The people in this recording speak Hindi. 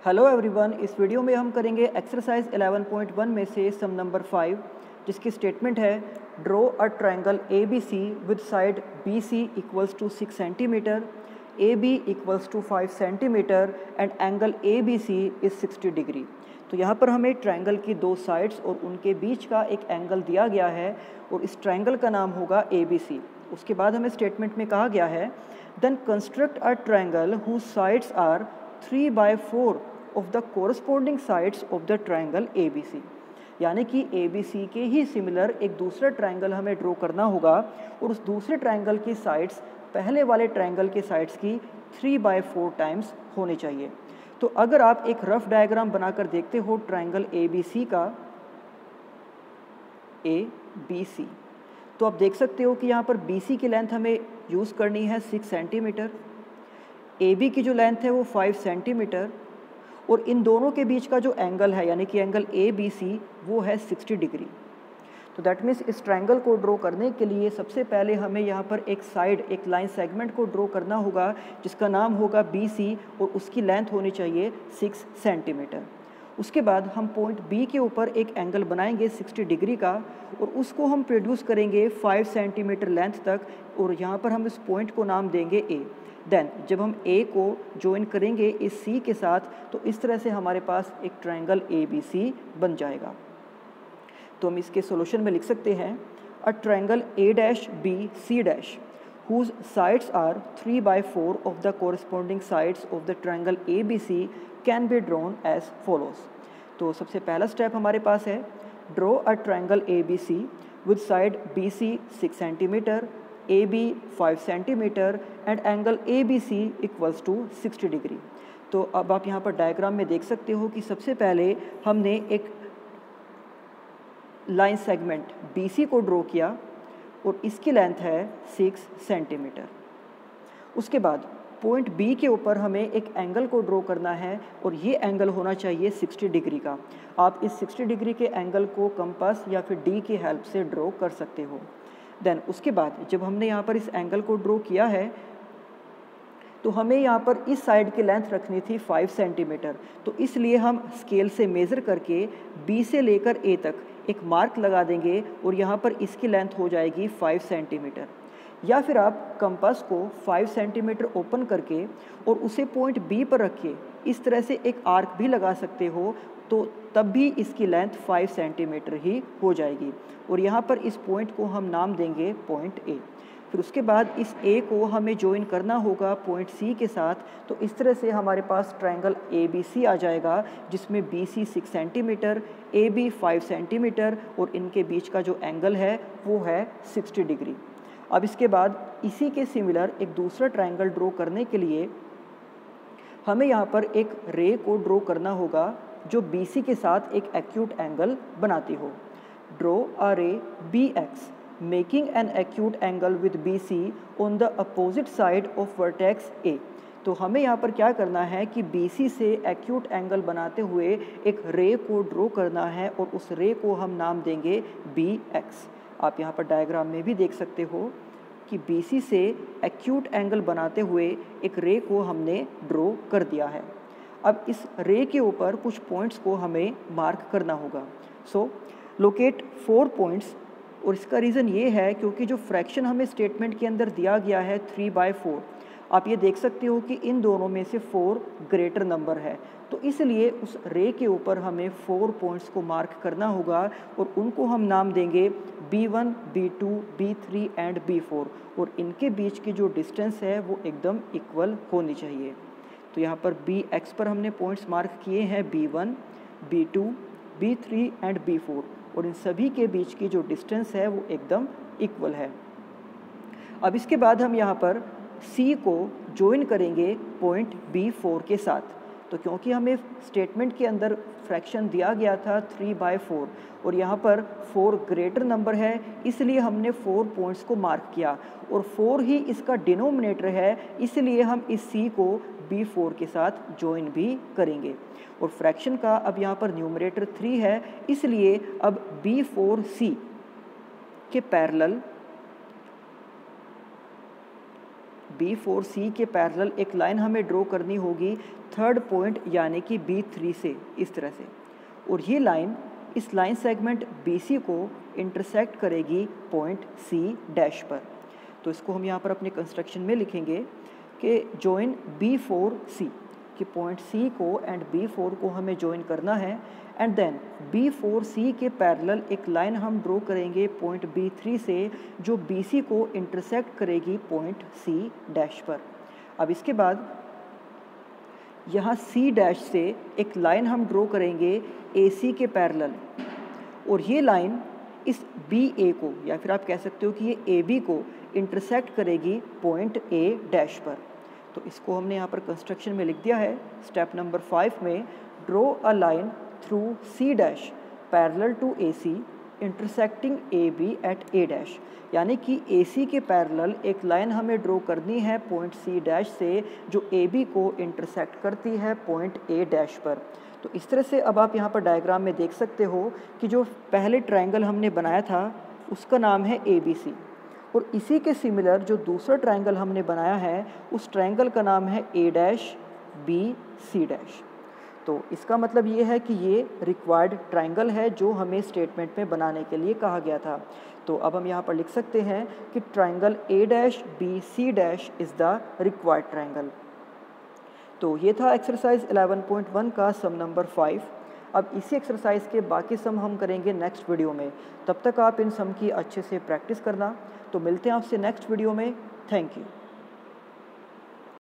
हेलो एवरीवन, इस वीडियो में हम करेंगे एक्सरसाइज 11.1 में से सम नंबर 5 जिसकी स्टेटमेंट है draw a triangle A B C with side B C equals to 6 centimetre, A B equals to 5 centimetre and angle A B C is 60 degree. तो यहाँ पर हमें ट्रायंगल की दो साइड्स और उनके बीच का एक एंगल दिया गया है और इस ट्रायंगल का नाम होगा ए बी सी। उसके बाद हमें स्टेटमेंट में कहा गया है then construct a triangle whose sides are 3/4 of the corresponding sides of the triangle A B C. यानी कि ए बी सी के ही सिमिलर एक दूसरा ट्रायंगल हमें ड्रॉ करना होगा और उस दूसरे ट्रायंगल की साइड्स पहले वाले ट्रायंगल की साइड्स की 3/4 टाइम्स होनी चाहिए। तो अगर आप एक रफ डायग्राम बनाकर देखते हो ट्रायंगल ए बी सी का, ए बी सी, तो आप देख सकते हो कि यहाँ पर बी सी की लेंथ हमें यूज़ करनी है 6 सेंटीमीटर, ए बी की जो लेंथ है वो 5 सेंटीमीटर और इन दोनों के बीच का जो एंगल है यानी कि एंगल ए बी सी वो है 60 डिग्री। तो दैट मीन्स इस ट्रायंगल को ड्रॉ करने के लिए सबसे पहले हमें यहाँ पर एक साइड, एक लाइन सेगमेंट को ड्रॉ करना होगा जिसका नाम होगा बी सी और उसकी लेंथ होनी चाहिए 6 सेंटीमीटर। उसके बाद हम पॉइंट बी के ऊपर एक एंगल बनाएंगे 60 डिग्री का और उसको हम प्रोड्यूस करेंगे 5 सेंटीमीटर लेंथ तक और यहाँ पर हम इस पॉइंट को नाम देंगे ए। देन जब हम ए को ज्वाइन करेंगे इस सी के साथ तो इस तरह से हमारे पास एक ट्रायंगल ए बी सी बन जाएगा। तो हम इसके सॉल्यूशन में लिख सकते हैं a triangle A dash B C dash whose sides are 3/4 of the corresponding sides of the triangle ABC can be drawn as follows। तो सबसे पहला स्टेप हमारे पास है draw a triangle ABC with side BC 6 centimetre, AB 5 centimetre and angle ABC equals to 60 degree. तो अब आप यहाँ पर डायग्राम में देख सकते हो कि सबसे पहले हमने एक लाइन सेगमेंट BC को ड्रॉ किया और इसकी लेंथ है 6 सेंटीमीटर। उसके बाद पॉइंट बी के ऊपर हमें एक एंगल को ड्रॉ करना है और ये एंगल होना चाहिए 60 डिग्री का। आप इस 60 डिग्री के एंगल को कंपास या फिर डी की हेल्प से ड्रॉ कर सकते हो। देन उसके बाद जब हमने यहाँ पर इस एंगल को ड्रॉ किया है तो हमें यहाँ पर इस साइड की लेंथ रखनी थी 5 सेंटीमीटर। तो इसलिए हम स्केल से मेज़र करके बी से लेकर ए तक एक मार्क लगा देंगे और यहाँ पर इसकी लेंथ हो जाएगी 5 सेंटीमीटर। या फिर आप कंपास को 5 सेंटीमीटर ओपन करके और उसे पॉइंट बी पर रखिए, इस तरह से एक आर्क भी लगा सकते हो तो तब भी इसकी लेंथ 5 सेंटीमीटर ही हो जाएगी और यहाँ पर इस पॉइंट को हम नाम देंगे पॉइंट ए। फिर उसके बाद इस ए को हमें ज्वाइन करना होगा पॉइंट सी के साथ। तो इस तरह से हमारे पास ट्रायंगल ए बी सी आ जाएगा जिसमें B C 6 centimetre, A B 5 centimetre और इनके बीच का जो एंगल है वो है 60 डिग्री। अब इसके बाद इसी के सिमिलर एक दूसरा ट्रायंगल ड्रॉ करने के लिए हमें यहाँ पर एक रे को ड्रॉ करना होगा जो बी सी के साथ एक एक्यूट एंगल बनाती हो। Draw a ray B X making an acute angle with B C on the opposite side of vertex A. तो हमें यहाँ पर क्या करना है कि बी सी से एक्यूट एंगल बनाते हुए एक रे को ड्रॉ करना है और उस रे को हम नाम देंगे बी एक्स। आप यहाँ पर डायग्राम में भी देख सकते हो कि बी सी से एक्यूट एंगल बनाते हुए एक रे को हमने ड्रॉ कर दिया है। अब इस रे के ऊपर कुछ पॉइंट्स को हमें मार्क करना होगा। सो लोकेट 4 पॉइंट्स और इसका रीज़न ये है क्योंकि जो फ्रैक्शन हमें स्टेटमेंट के अंदर दिया गया है 3/4, आप ये देख सकते हो कि इन दोनों में से 4 ग्रेटर नंबर है। तो इसलिए उस रे के ऊपर हमें 4 पॉइंट्स को मार्क करना होगा और उनको हम नाम देंगे B1, B2, B3 and B4 और इनके बीच की जो डिस्टेंस है वो एकदम इक्वल होनी चाहिए। तो यहाँ पर BX पर हमने पॉइंट्स मार्क किए हैं B1, B2, B3 and B4 और इन सभी के बीच की जो डिस्टेंस है वो एकदम इक्वल है। अब इसके बाद हम यहाँ पर C को ज्वाइन करेंगे पॉइंट B4 के साथ। तो क्योंकि हमें स्टेटमेंट के अंदर फ्रैक्शन दिया गया था 3/4 और यहाँ पर 4 ग्रेटर नंबर है इसलिए हमने 4 पॉइंट्स को मार्क किया और 4 ही इसका डिनोमिनेटर है इसलिए हम इस C को B4 के साथ ज्वाइन भी करेंगे और फ्रैक्शन का अब यहाँ पर न्यूमरेटर 3 है इसलिए अब B4C के पैरेलल B4C के पैरेलल एक लाइन हमें ड्रॉ करनी होगी थर्ड पॉइंट यानी कि B3 से, इस तरह से, और ये लाइन इस लाइन सेगमेंट BC को इंटरसेक्ट करेगी पॉइंट C डैश पर। तो इसको हम यहाँ पर अपने कंस्ट्रक्शन में लिखेंगे कि जॉइन B4C, कि पॉइंट C को एंड B4 को हमें जॉइन करना है, एंड देन B4C के पैरेलल एक लाइन हम ड्रॉ करेंगे पॉइंट B3 से जो BC को इंटरसेक्ट करेगी पॉइंट C डैश पर। अब इसके बाद यहाँ C डैश से एक लाइन हम ड्रॉ करेंगे AC के पैरेलल, और ये लाइन इस BA को, या फिर आप कह सकते हो कि ये AB को इंटरसेक्ट करेगी पॉइंट A डैश पर। तो इसको हमने यहाँ पर कंस्ट्रक्शन में लिख दिया है। स्टेप नंबर 5 में draw a line through C dash parallel to AC intersecting AB at A dash, यानी कि AC के पैरेलल एक लाइन हमें ड्रॉ करनी है पॉइंट C डैश से जो AB को इंटरसेक्ट करती है पॉइंट A डैश पर। तो इस तरह से अब आप यहाँ पर डायग्राम में देख सकते हो कि जो पहले ट्रायंगल हमने बनाया था उसका नाम है ABC, और इसी के सिमिलर जो दूसरा ट्रायंगल हमने बनाया है उस ट्रायंगल का नाम है A dash B C dash. तो इसका मतलब ये है कि ये रिक्वायर्ड ट्रायंगल है जो हमें स्टेटमेंट में बनाने के लिए कहा गया था। तो अब हम यहाँ पर लिख सकते हैं कि triangle A dash B C dash is the required triangle. तो ये था एक्सरसाइज 11.1 का सम नंबर 5। अब इसी एक्सरसाइज के बाकी सम हम करेंगे नेक्स्ट वीडियो में। तब तक आप इन सम की अच्छे से प्रैक्टिस करना। तो मिलते हैं आपसे नेक्स्ट वीडियो में। Thank you.